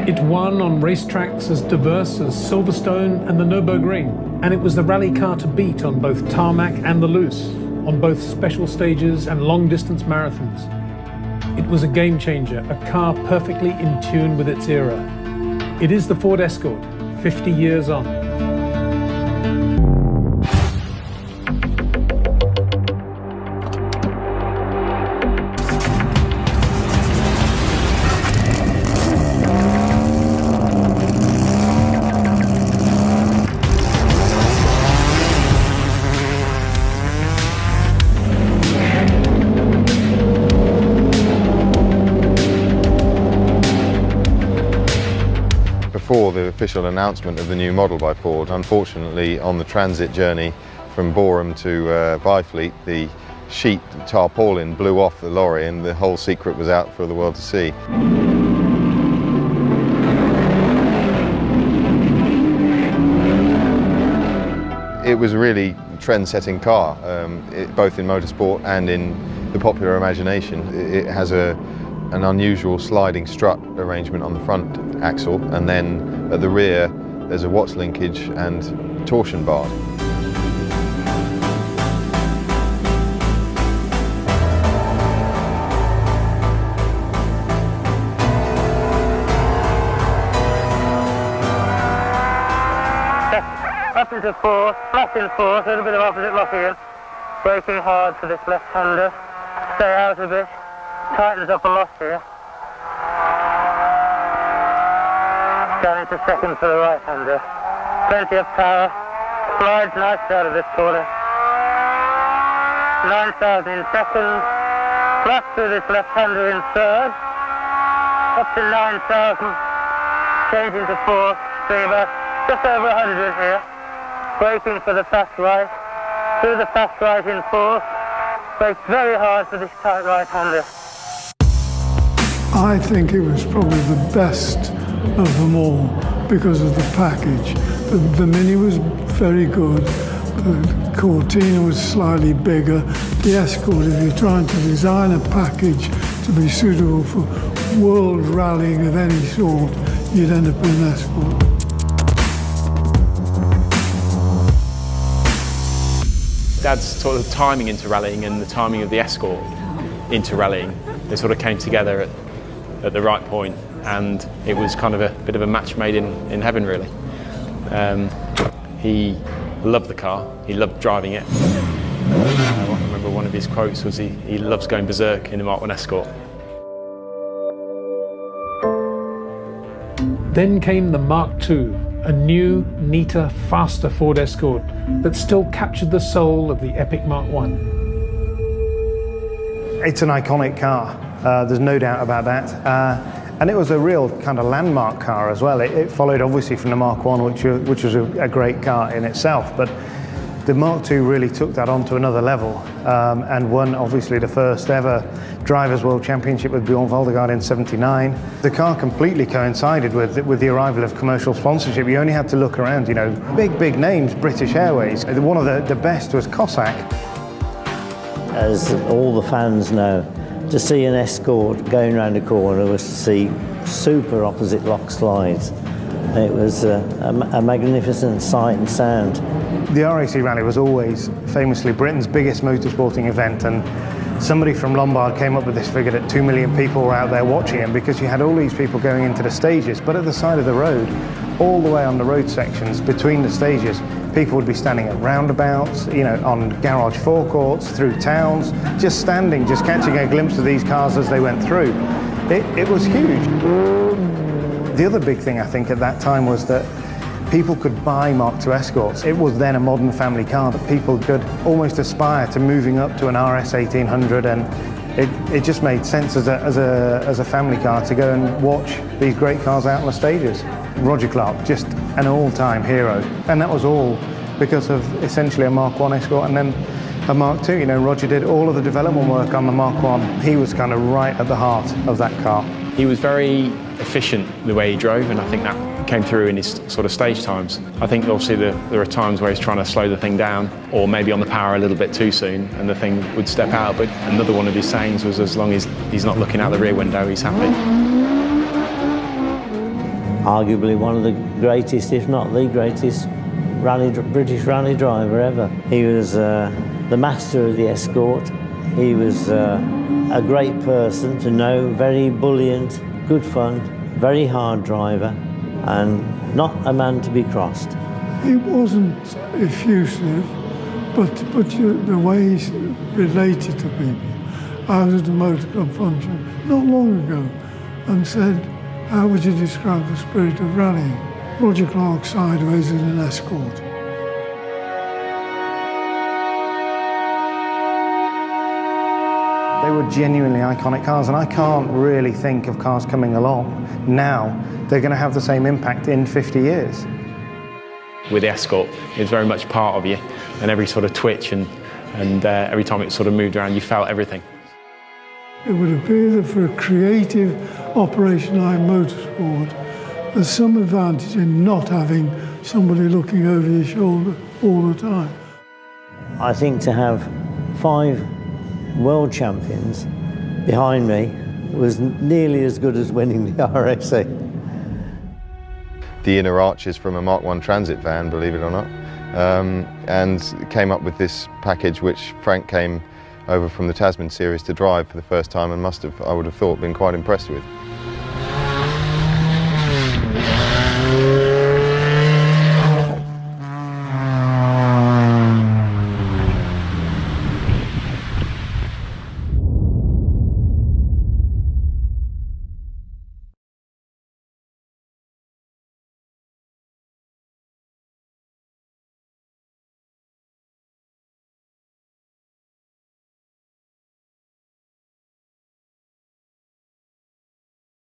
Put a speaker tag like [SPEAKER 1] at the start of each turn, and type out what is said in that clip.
[SPEAKER 1] It won on racetracks as diverse as Silverstone and the Nürburgring, and it was the rally car to beat on both tarmac and the loose, on both special stages and long-distance marathons. It was a game changer, a car perfectly in tune with its era. It is the Ford Escort, 50 years on.
[SPEAKER 2] Before the official announcement of the new model by Ford, unfortunately on the transit journey from Boreham to Byfleet, the sheet tarpaulin blew off the lorry and the whole secret was out for the world to see. It was a really trend-setting car, both in motorsport and in the popular imagination. It has an unusual sliding strut arrangement on the front axle, and then at the rear there's a Watts linkage and torsion bar.
[SPEAKER 3] Up into fourth, flat in fourth, a little bit of opposite lock again. Braking hard for this left-hander. Stay out a bit. Tightens up a lot here. Down into second for the right-hander. Plenty of power. Slides nice out of this corner. 9,000 in second. Flat through this left-hander in third. Up to 9,000. Changing to fourth. Doing about just over 100 here. Braking for the fast right. Through the fast right in fourth. Brakes very hard for this tight right-hander.
[SPEAKER 4] I think it was probably the best of them all because of the package. The Mini was very good, the Cortina was slightly bigger. The Escort, if you're trying to design a package to be suitable for world rallying of any sort, you'd end up with an Escort.
[SPEAKER 5] Dad's sort of timing into rallying and the timing of the Escort into rallying, they sort of came together at the right point, and it was kind of a bit of a match made in heaven, really. He loved the car, he loved driving it. I remember one of his quotes was he loves going berserk in a Mark I Escort.
[SPEAKER 1] Then came the Mark II, a new, neater, faster Ford Escort that still captured the soul of the epic Mark I.
[SPEAKER 6] It's an iconic car, there's no doubt about that. And it was a real kind of landmark car as well. It followed obviously from the Mark I, which was a great car in itself, but the Mark II really took that on to another level and won obviously the first ever Drivers' World Championship with Bjorn Valdegaard in '79. The car completely coincided with the arrival of commercial sponsorship. You only had to look around, you know, big names, British Airways. One of the best was Cossack.
[SPEAKER 7] As all the fans know, to see an Escort going around a corner was to see super opposite lock slides. It was a magnificent sight and sound.
[SPEAKER 6] The RAC Rally was always famously Britain's biggest motorsporting event, and somebody from Lombard came up with this figure that 2 million people were out there watching it, because you had all these people going into the stages, but at the side of the road, all the way on the road sections between the stages, people would be standing at roundabouts, you know, on garage forecourts, through towns, just standing, just catching a glimpse of these cars as they went through. It was huge. The other big thing I think at that time was that people could buy Mark II Escorts. It was then a modern family car that people could almost aspire to moving up to an RS 1800, and it just made sense as a family car to go and watch these great cars out on the stages. Roger Clark, just an all-time hero, and that was all because of essentially a Mark I Escort and then a Mark II. You know, Roger did all of the development work on the Mark I. He was kind of right at the heart of that car.
[SPEAKER 5] He was very efficient the way he drove, and I think that came through in his sort of stage times. I think obviously there are times where he's trying to slow the thing down, or maybe on the power a little bit too soon, and the thing would step out. But another one of his sayings was, as long as he's not looking out the rear window, he's happy.
[SPEAKER 7] Arguably one of the greatest, if not the greatest, British rally driver ever. He was the master of the Escort. He was a great person to know, very buoyant, good fun, very hard driver, and not a man to be crossed.
[SPEAKER 4] He wasn't effusive, but the way he related to people. I was at a motor club function not long ago and said, how would you describe the spirit of rallying? Roger Clark sideways in an Escort.
[SPEAKER 6] They were genuinely iconic cars, and I can't really think of cars coming along now they're going to have the same impact in 50 years.
[SPEAKER 5] With the Escort, it was very much part of you, and every sort of twitch and every time it sort of moved around, you felt everything.
[SPEAKER 4] It would appear that for a creative operation like motorsport, there's some advantage in not having somebody looking over your shoulder all the time.
[SPEAKER 7] I think to have 5 world champions behind me was nearly as good as winning the RSC.
[SPEAKER 2] The inner arches from a Mark I Transit van, believe it or not, and came up with this package which Frank came over from the Tasman series to drive for the first time and must have, I would have thought, been quite impressed with.